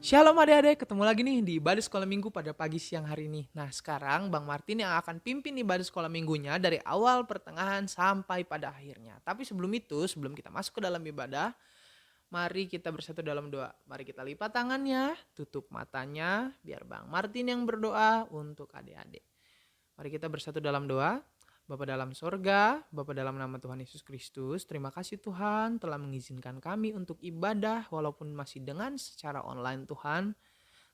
Shalom adik-adik, ketemu lagi nih di ibadah sekolah minggu pada pagi siang hari ini. Nah sekarang Bang Martin yang akan pimpin ibadah sekolah minggunya dari awal pertengahan sampai pada akhirnya. Tapi sebelum itu, sebelum kita masuk ke dalam ibadah, mari kita bersatu dalam doa. Mari kita lipat tangannya, tutup matanya, biar Bang Martin yang berdoa untuk adik-adik. Mari kita bersatu dalam doa. Bapa dalam sorga, Bapa dalam nama Tuhan Yesus Kristus, terima kasih Tuhan telah mengizinkan kami untuk ibadah walaupun masih dengan secara online Tuhan.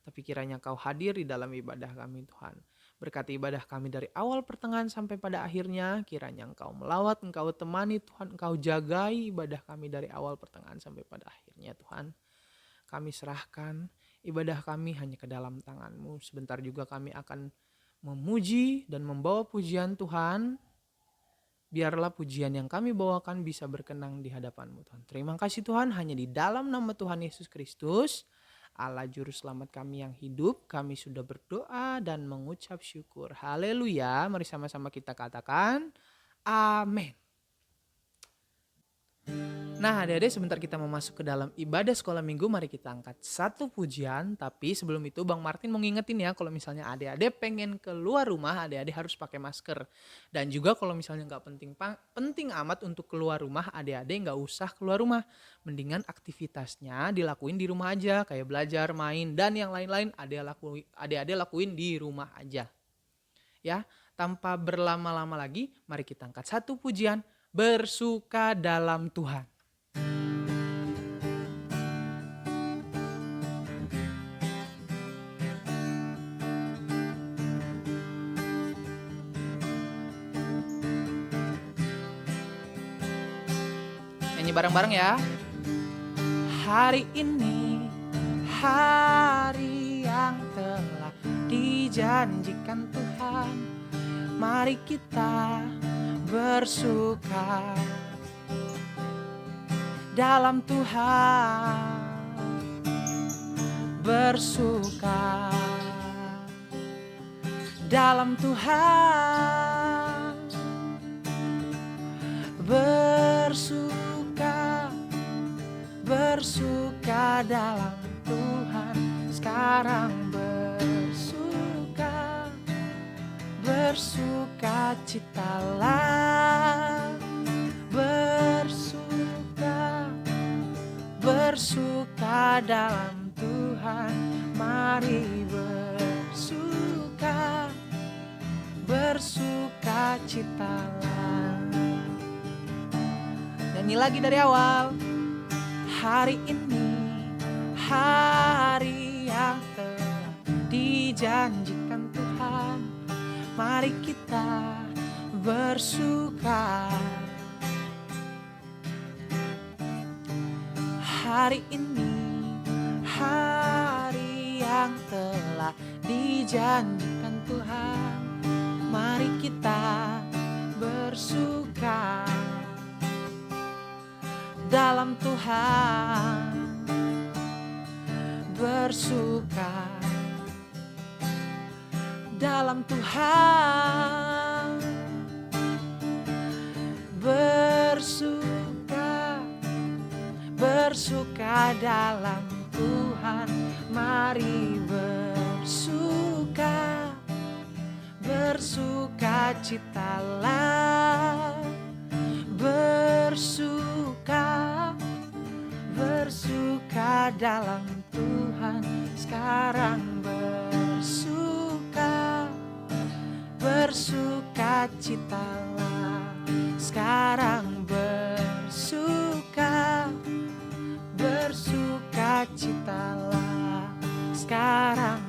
Tapi kiranya Kau hadir di dalam ibadah kami Tuhan. Berkati ibadah kami dari awal pertengahan sampai pada akhirnya. Kiranya Engkau melawat, Engkau temani Tuhan. Engkau jagai ibadah kami dari awal pertengahan sampai pada akhirnya Tuhan. Kami serahkan ibadah kami hanya ke dalam tangan-Mu. Sebentar juga kami akan memuji dan membawa pujian Tuhan. Biarlah pujian yang kami bawakan bisa berkenang di hadapan-Mu Tuhan. Terima kasih Tuhan, hanya di dalam nama Tuhan Yesus Kristus, Allah Juru Selamat kami yang hidup, kami sudah berdoa dan mengucap syukur. Haleluya, mari sama-sama kita katakan, amin. Nah adik-adik, sebentar kita mau masuk ke dalam ibadah sekolah minggu, mari kita angkat satu pujian. Tapi sebelum itu Bang Martin mau ngingetin ya, kalau misalnya adik-adik pengen keluar rumah, adik-adik harus pakai masker. Dan juga kalau misalnya nggak penting amat untuk keluar rumah, adik-adik nggak usah keluar rumah. Mendingan aktivitasnya dilakuin di rumah aja, kayak belajar, main, dan yang lain-lain adik-adik lakuin di rumah aja. Ya, tanpa berlama-lama lagi, mari kita angkat satu pujian, bersuka dalam Tuhan. Nyanyi bareng-bareng ya. Hari ini, hari yang telah dijanjikan Tuhan. Mari kita bersuka dalam Tuhan. Bersuka dalam Tuhan. Bersuka dalam Tuhan. Sekarang bersuka citalah. Bersuka dalam Tuhan. Mari bersuka citalah. Nyanyi lagi dari awal. Hari ini, hari yang telah dijanjikan Tuhan. Mari kita bersuka. Hari ini, hari yang telah dijanjikan Tuhan. Mari kita bersuka dalam Tuhan. Bersuka dalam Tuhan. Bersuka dalam Tuhan. Mari bersuka citalah. Bersuka dalam Tuhan. Sekarang bersuka citalah. Sekarang bersuka citalah. Sekarang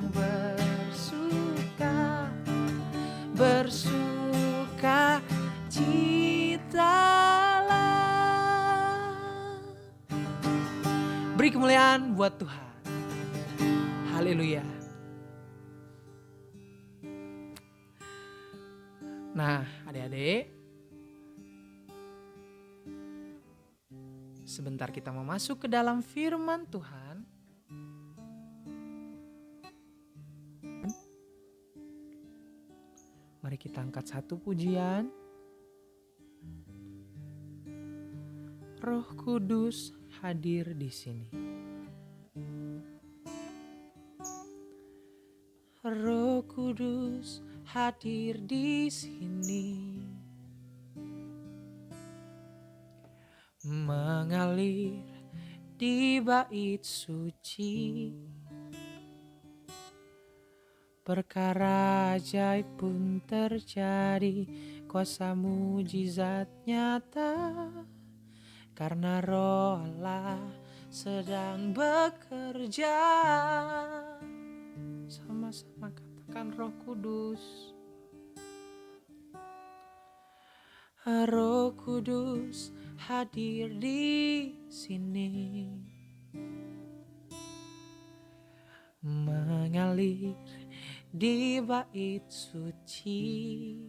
bersuka citalah. Beri kemuliaan buat Tuhan. Haleluya. Nah, adik-adik, sebentar kita mau masuk ke dalam firman Tuhan. Mari kita angkat satu pujian. Roh Kudus hadir di sini. Roh Kudus hadir di sini, mengalir di bait suci. Perkara ajaib pun terjadi, kuasa mujizat nyata, karena Roh Allah sedang bekerja. Sama-sama katakan Roh Kudus. Roh Kudus hadir di sini, mengalir di bait suci.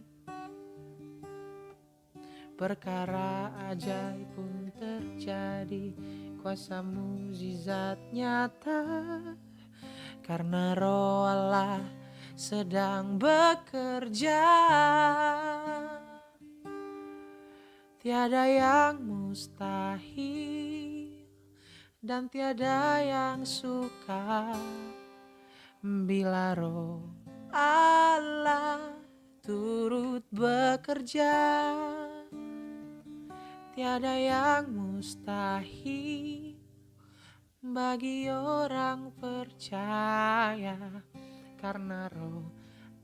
Perkara ajaib pun terjadi, kuasa mujizat nyata, karena Roh Allah sedang bekerja. Tiada yang mustahil dan tiada yang sukar bila Roh Allah turut bekerja. Tiada yang mustahil bagi orang percaya, karena Roh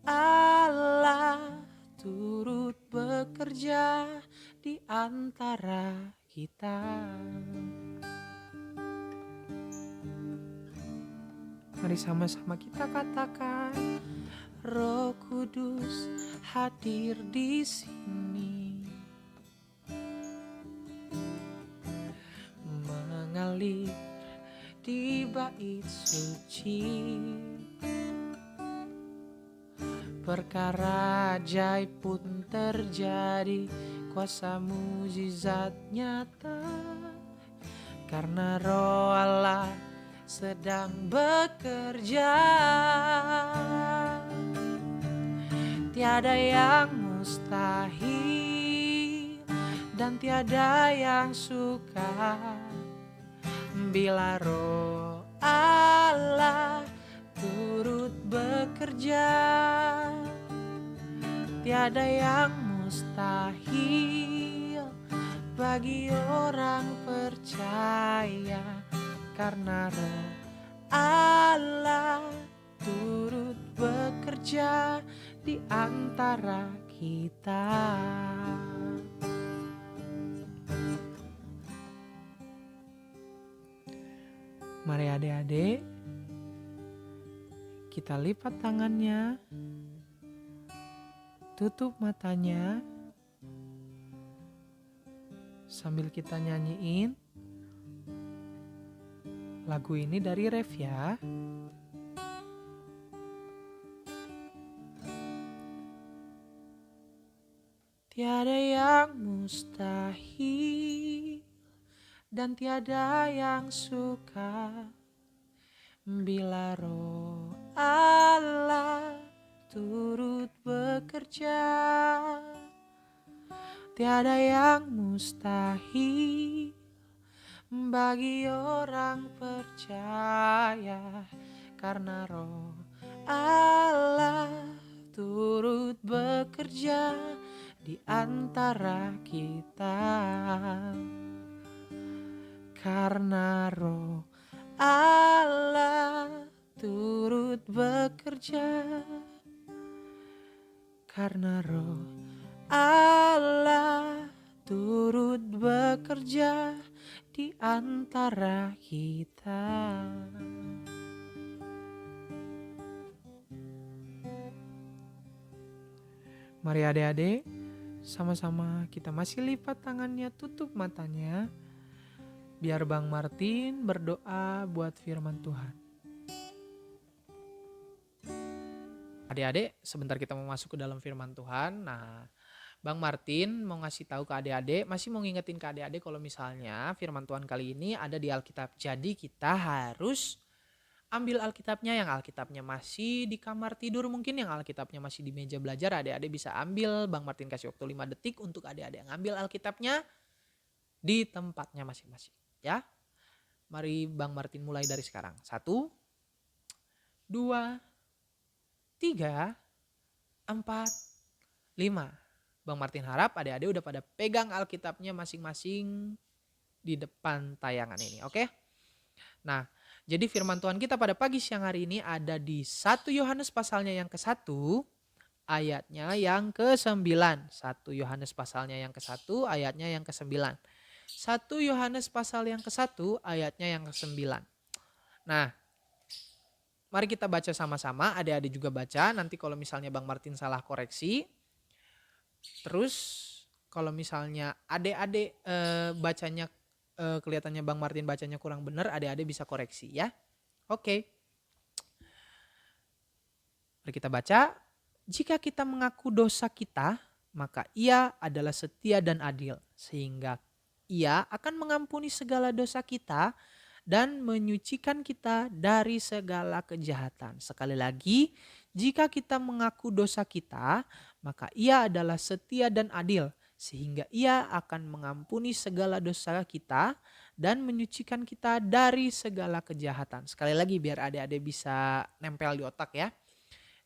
Allah turut bekerja di antara kita. Mari sama-sama kita katakan, Roh Kudus hadir di sini, mengalir di bait suci. Perkara ajaib pun terjadi, kuasa mujizat nyata, karena Roh Allah sedang bekerja. Tiada yang mustahil dan tiada yang sukar bila Roh Allah turut bekerja. Tiada yang mustahil bagi orang percaya, karena Roh Allah turut bekerja di antara kita. Mari adik-adik, kita lipat tangannya, tutup matanya, sambil kita nyanyiin lagu ini dari Rev ya. Tiada yang mustahil dan tiada yang sukar bila Roh Allah turut bekerja. Tiada yang mustahil bagi orang percaya, karena Roh Allah turut bekerja di antara kita. Karena Roh Allah turut bekerja, karena Roh Allah turut bekerja di antara kita. Mari adik-adik, sama-sama kita masih lipat tangannya, tutup matanya, biar Bang Martin berdoa buat firman Tuhan. Adik-adik, sebentar kita mau masuk ke dalam firman Tuhan. Nah, Bang Martin mau ngasih tahu ke adik-adik, masih mau ngingetin ke adik-adik kalau misalnya firman Tuhan kali ini ada di Alkitab. Jadi kita harus ambil Alkitabnya, yang Alkitabnya masih di kamar tidur, mungkin yang Alkitabnya masih di meja belajar, adik-adik bisa ambil. Bang Martin kasih waktu 5 detik untuk adik-adik ngambil Alkitabnya di tempatnya masing-masing. Ya, mari Bang Martin mulai dari sekarang. 1, 2, 3, 4, 5. Bang Martin harap adik-adik udah pada pegang Alkitabnya masing-masing di depan tayangan ini, oke? Nah, jadi firman Tuhan kita pada pagi siang hari ini ada di 1 Yohanes pasalnya yang ke-1, ayatnya yang ke-9. 1 Yohanes pasalnya yang ke-1, ayatnya yang ke-9. 1 Yohanes pasal yang ke-1, ayatnya yang ke-9. Nah, mari kita baca sama-sama, adik-adik juga baca. Nanti kalau misalnya Bang Martin salah koreksi. Terus kalau misalnya adik-adik bacanya kelihatannya Bang Martin bacanya kurang benar, adik-adik bisa koreksi ya. Oke. Mari kita baca. Jika kita mengaku dosa kita, maka Ia adalah setia dan adil, sehingga Ia akan mengampuni segala dosa kita dan menyucikan kita dari segala kejahatan. Sekali lagi, jika kita mengaku dosa kita, maka Ia adalah setia dan adil, sehingga Ia akan mengampuni segala dosa kita dan menyucikan kita dari segala kejahatan. Sekali lagi biar adik-adik bisa nempel di otak ya.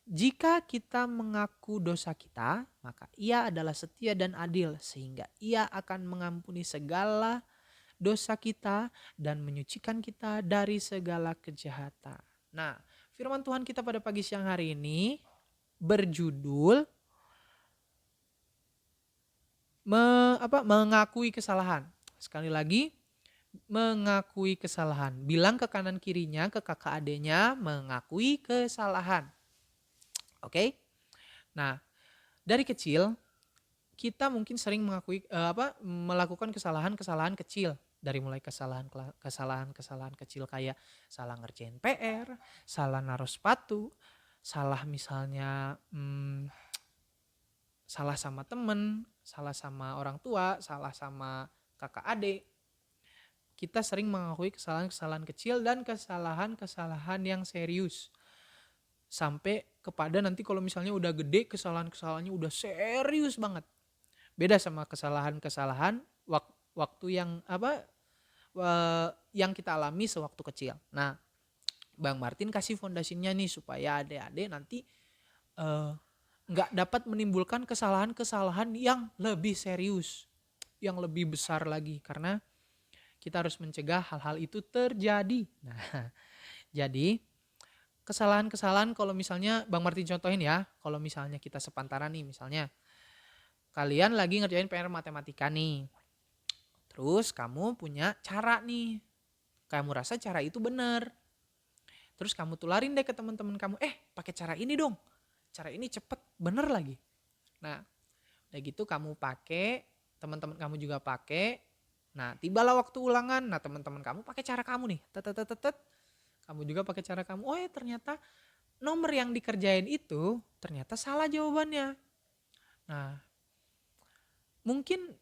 Jika kita mengaku dosa kita, maka Ia adalah setia dan adil, sehingga Ia akan mengampuni segala dosa kita dan menyucikan kita dari segala kejahatan. Nah, firman Tuhan kita pada pagi siang hari ini berjudul mengakui kesalahan. Sekali lagi, mengakui kesalahan. Bilang ke kanan kirinya, ke kakak adiknya, mengakui kesalahan. Oke? Nah, dari kecil kita mungkin sering melakukan kesalahan-kesalahan kecil. Dari mulai kesalahan kecil kayak salah ngerjain PR, salah naruh sepatu, salah misalnya salah sama temen, salah sama orang tua, salah sama kakak adik. Kita sering mengakui kesalahan-kesalahan kecil dan kesalahan-kesalahan yang serius. Sampai kepada nanti kalau misalnya udah gede kesalahan-kesalahannya udah serius banget. Beda sama kesalahan-kesalahan waktu yang kita alami sewaktu kecil. Nah, Bang Martin kasih fondasinya nih supaya adik-adik nanti nggak dapat menimbulkan kesalahan-kesalahan yang lebih serius, yang lebih besar lagi, karena kita harus mencegah hal-hal itu terjadi. Nah, jadi kesalahan-kesalahan kalau misalnya Bang Martin contohin ya, kalau misalnya kita sepantaran nih, misalnya kalian lagi ngerjain PR matematika nih. Terus kamu punya cara nih. Kamu rasa cara itu benar. Terus kamu tularin deh ke teman-teman kamu, pakai cara ini dong. Cara ini cepet, bener lagi. Nah, udah gitu kamu pakai, teman-teman kamu juga pakai. Nah, tibalah waktu ulangan, nah teman-teman kamu pakai cara kamu nih. Kamu juga pakai cara kamu. Ternyata nomor yang dikerjain itu ternyata salah jawabannya. Nah, mungkin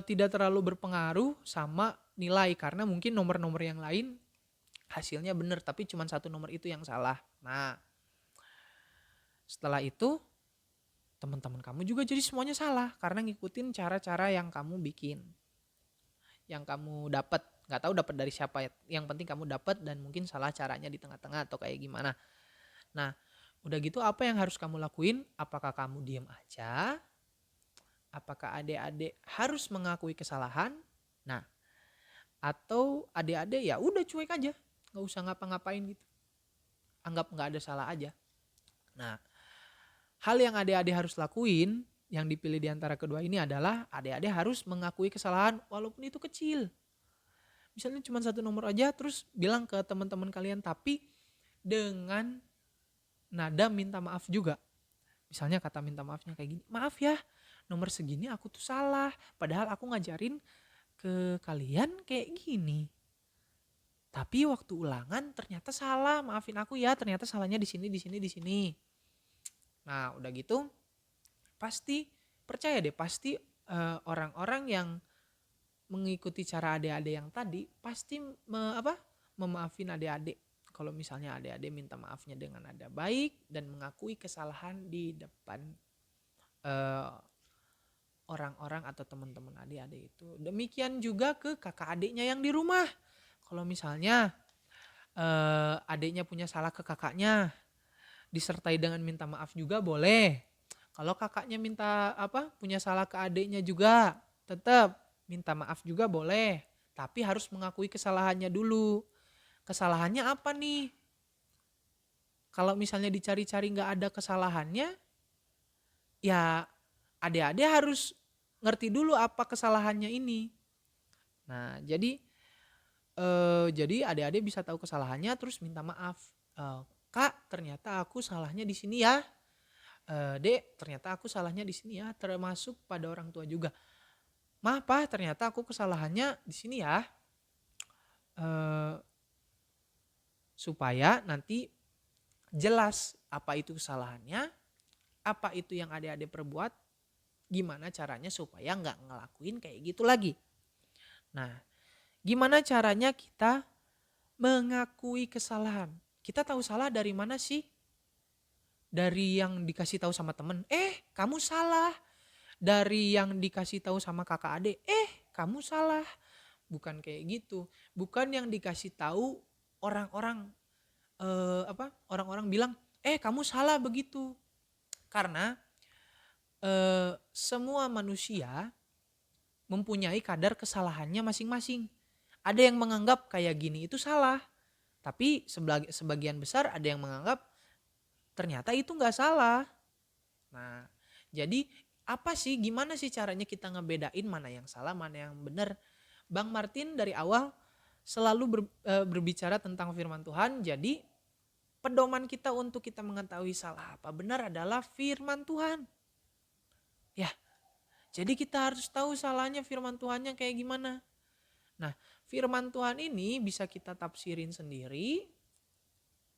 tidak terlalu berpengaruh sama nilai karena mungkin nomor-nomor yang lain hasilnya benar tapi cuma satu nomor itu yang salah. Nah, setelah itu teman-teman kamu juga jadi semuanya salah karena ngikutin cara-cara yang kamu bikin. Yang kamu dapat, nggak tahu dapat dari siapa ya. Yang penting kamu dapat dan mungkin salah caranya di tengah-tengah atau kayak gimana. Nah, udah gitu apa yang harus kamu lakuin? Apakah kamu diam aja? Apakah adik-adik harus mengakui kesalahan? Nah, atau adik-adik ya udah cuek aja, nggak usah ngapa-ngapain gitu. Anggap nggak ada salah aja. Nah, hal yang adik-adik harus lakuin yang dipilih di antara kedua ini adalah adik-adik harus mengakui kesalahan walaupun itu kecil. Misalnya cuma satu nomor aja terus bilang ke teman-teman kalian tapi dengan nada minta maaf juga. Misalnya kata minta maafnya kayak gini, maaf ya nomor segini aku tuh salah. Padahal aku ngajarin ke kalian kayak gini. Tapi waktu ulangan ternyata salah, maafin aku ya ternyata salahnya di sini. Nah udah gitu pasti percaya deh pasti orang-orang yang mengikuti cara adik-adik yang tadi pasti memaafin adik-adik. Kalau misalnya adik-adik minta maafnya dengan nada baik dan mengakui kesalahan di depan orang-orang atau teman-teman adik-adik itu. Demikian juga ke kakak adiknya yang di rumah. Kalau misalnya adiknya punya salah ke kakaknya, disertai dengan minta maaf juga boleh. Kalau kakaknya minta punya salah ke adiknya juga, tetap minta maaf juga boleh. Tapi harus mengakui kesalahannya dulu. Kesalahannya apa nih? Kalau misalnya dicari-cari nggak ada kesalahannya, ya adik-adik harus ngerti dulu apa kesalahannya ini. Nah, jadi adik-adik bisa tahu kesalahannya terus minta maaf. Kak, ternyata aku salahnya di sini ya. Dek, ternyata aku salahnya di sini ya. Termasuk pada orang tua juga. Maaf Pak, ternyata aku kesalahannya di sini ya. Eh, supaya nanti jelas apa itu kesalahannya, apa itu yang adik-adik perbuat, gimana caranya supaya nggak ngelakuin kayak gitu lagi. Nah, gimana caranya kita mengakui kesalahan? Kita tahu salah dari mana sih? Dari yang dikasih tahu sama temen, kamu salah. Dari yang dikasih tahu sama kakak adik, kamu salah. Bukan kayak gitu. Bukan yang dikasih tahu orang-orang orang-orang bilang, kamu salah begitu. Karena semua manusia mempunyai kadar kesalahannya masing-masing. Ada yang menganggap kayak gini itu salah, tapi sebagian besar ada yang menganggap ternyata itu nggak salah. Nah, jadi apa sih, gimana sih caranya kita ngebedain mana yang salah, mana yang benar? Bang Martin dari awal selalu berbicara tentang firman Tuhan. Jadi pedoman kita untuk kita mengetahui salah apa benar adalah firman Tuhan. Ya, jadi kita harus tahu salahnya firman Tuhannya kayak gimana. Nah, firman Tuhan ini bisa kita tafsirin sendiri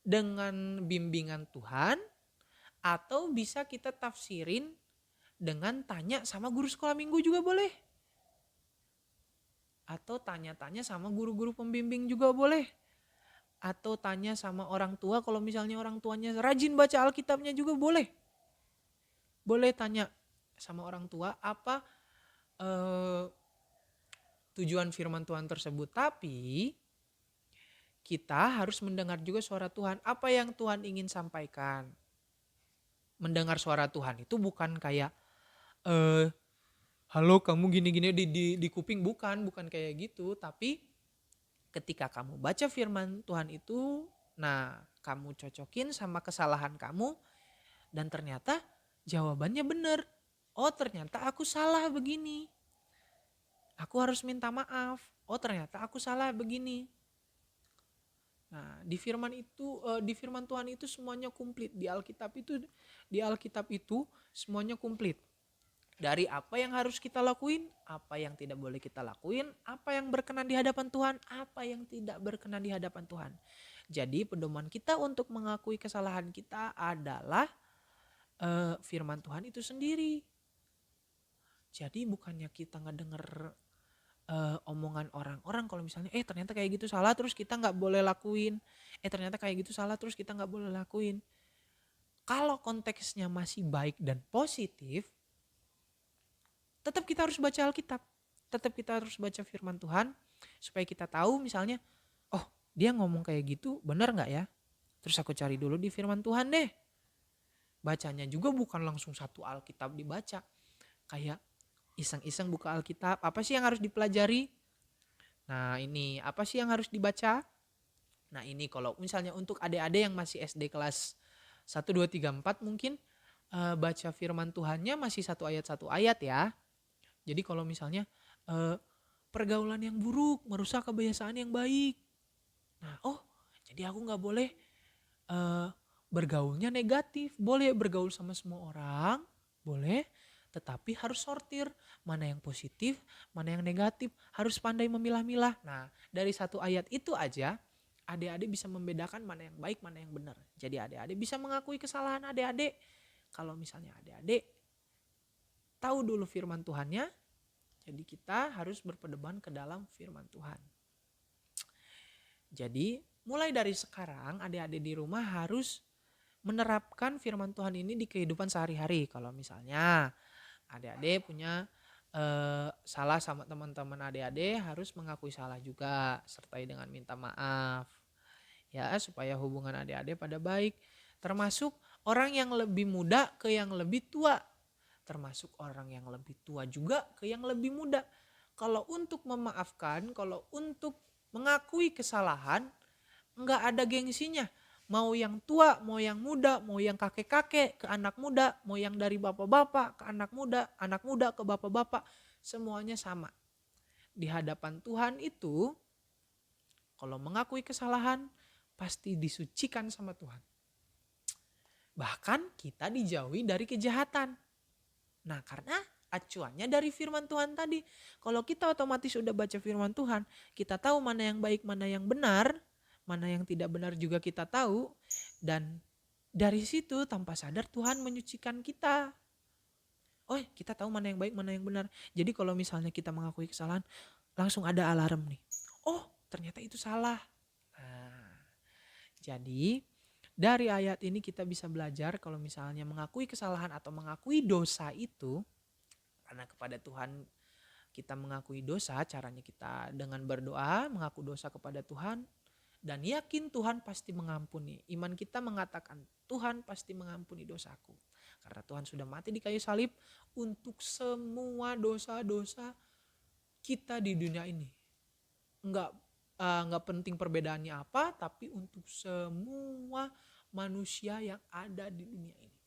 dengan bimbingan Tuhan, atau bisa kita tafsirin dengan tanya sama guru sekolah minggu juga boleh. Atau tanya-tanya sama guru-guru pembimbing juga boleh. Atau tanya sama orang tua, kalau misalnya orang tuanya rajin baca Alkitabnya juga boleh. Boleh tanya sama orang tua apa tujuan firman Tuhan tersebut. Tapi kita harus mendengar juga suara Tuhan. Apa yang Tuhan ingin sampaikan. Mendengar suara Tuhan itu bukan kayak halo kamu gini-gini di kuping, bukan kayak gitu. Tapi ketika kamu baca firman Tuhan itu, nah kamu cocokin sama kesalahan kamu dan ternyata jawabannya benar. Oh, ternyata aku salah begini. Aku harus minta maaf. Oh, ternyata aku salah begini. Nah, di firman Tuhan itu semuanya komplit. Di Alkitab itu semuanya komplit. Dari apa yang harus kita lakuin, apa yang tidak boleh kita lakuin, apa yang berkenan di hadapan Tuhan, apa yang tidak berkenan di hadapan Tuhan. Jadi pedoman kita untuk mengakui kesalahan kita adalah firman Tuhan itu sendiri. Jadi bukannya kita ngedenger omongan orang-orang, kalau misalnya ternyata kayak gitu salah terus kita nggak boleh lakuin, ternyata kayak gitu salah terus kita nggak boleh lakuin. Kalau konteksnya masih baik dan positif, tetap kita harus baca Alkitab, tetap kita harus baca firman Tuhan supaya kita tahu misalnya, oh dia ngomong kayak gitu benar nggak ya? Terus aku cari dulu di firman Tuhan deh. Bacanya juga bukan langsung satu Alkitab dibaca, kayak iseng-iseng buka Alkitab, apa sih yang harus dipelajari? Nah ini apa sih yang harus dibaca? Nah ini kalau misalnya untuk adik-adik yang masih SD kelas 1, 2, 3, 4 mungkin baca firman Tuhannya masih satu ayat ya. Jadi kalau misalnya pergaulan yang buruk merusak kebiasaan yang baik. Nah jadi aku gak boleh bergaulnya negatif. Boleh bergaul sama semua orang, boleh. Tetapi harus sortir mana yang positif, mana yang negatif. Harus pandai memilah-milah. Nah dari satu ayat itu aja adik-adik bisa membedakan mana yang baik, mana yang benar. Jadi adik-adik bisa mengakui kesalahan adik-adik. Kalau misalnya adik-adik tahu dulu firman Tuhannya, jadi kita harus berpedoman ke dalam firman Tuhan. Jadi mulai dari sekarang adik-adik di rumah harus menerapkan firman Tuhan ini di kehidupan sehari-hari. Kalau misalnya adik-adik punya salah sama teman-teman adik-adik, harus mengakui salah juga sertai dengan minta maaf. Ya, supaya hubungan adik-adik pada baik. termasuk orang yang lebih muda ke yang lebih tua, termasuk orang yang lebih tua juga ke yang lebih muda. Kalau untuk memaafkan, kalau untuk mengakui kesalahan, nggak ada gengsinya. Mau yang tua, mau yang muda, mau yang kakek-kakek ke anak muda, mau yang dari bapak-bapak ke anak muda ke bapak-bapak, semuanya sama. Di hadapan Tuhan itu, kalau mengakui kesalahan, pasti disucikan sama Tuhan. Bahkan kita dijauhi dari kejahatan. Nah, karena acuannya dari firman Tuhan tadi. Kalau kita otomatis udah baca firman Tuhan, kita tahu mana yang baik, mana yang benar, mana yang tidak benar juga kita tahu. Dan dari situ tanpa sadar Tuhan menyucikan kita. Oh, kita tahu mana yang baik, mana yang benar. Jadi kalau misalnya kita mengakui kesalahan, langsung ada alarm nih. Oh, ternyata itu salah. Nah, jadi dari ayat ini kita bisa belajar kalau misalnya mengakui kesalahan atau mengakui dosa itu, karena kepada Tuhan kita mengakui dosa, caranya kita dengan berdoa, mengaku dosa kepada Tuhan, dan yakin Tuhan pasti mengampuni. Iman kita mengatakan Tuhan pasti mengampuni dosaku. Karena Tuhan sudah mati di kayu salib untuk semua dosa-dosa kita di dunia ini. Enggak penting perbedaannya apa, tapi untuk semua manusia yang ada di dunia ini.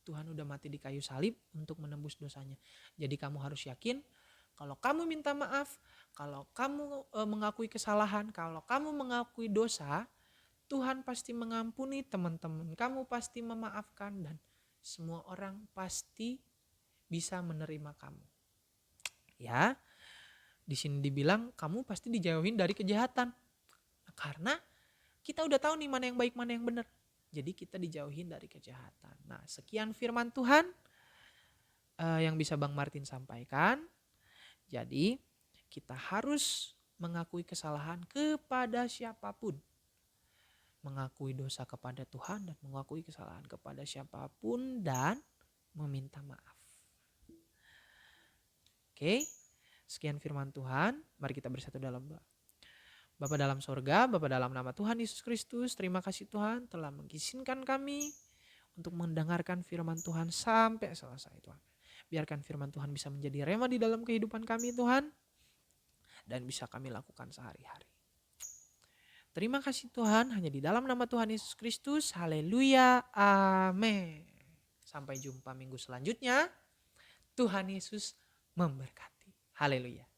Tuhan udah mati di kayu salib untuk menembus dosanya. Jadi kamu harus yakin kalau kamu minta maaf, kalau kamu mengakui kesalahan, kalau kamu mengakui dosa, Tuhan pasti mengampuni, teman-teman kamu pasti memaafkan, dan semua orang pasti bisa menerima kamu. Ya, di sini dibilang kamu pasti dijauhin dari kejahatan. Karena kita udah tahu nih mana yang baik, mana yang benar. Jadi kita dijauhin dari kejahatan. Nah, sekian firman Tuhan yang bisa Bang Martin sampaikan. Jadi kita harus mengakui kesalahan kepada siapapun. Mengakui dosa kepada Tuhan dan mengakui kesalahan kepada siapapun dan meminta maaf. Oke, sekian firman Tuhan. Mari kita bersatu dalam doa. Bapa dalam sorga, Bapa dalam nama Tuhan Yesus Kristus, terima kasih Tuhan telah mengizinkan kami untuk mendengarkan firman Tuhan sampai selesai Tuhan. Biarkan firman Tuhan bisa menjadi rema di dalam kehidupan kami Tuhan, dan bisa kami lakukan sehari-hari. Terima kasih Tuhan, hanya di dalam nama Tuhan Yesus Kristus. Haleluya, amin. Sampai jumpa minggu selanjutnya. Tuhan Yesus memberkati. Haleluya.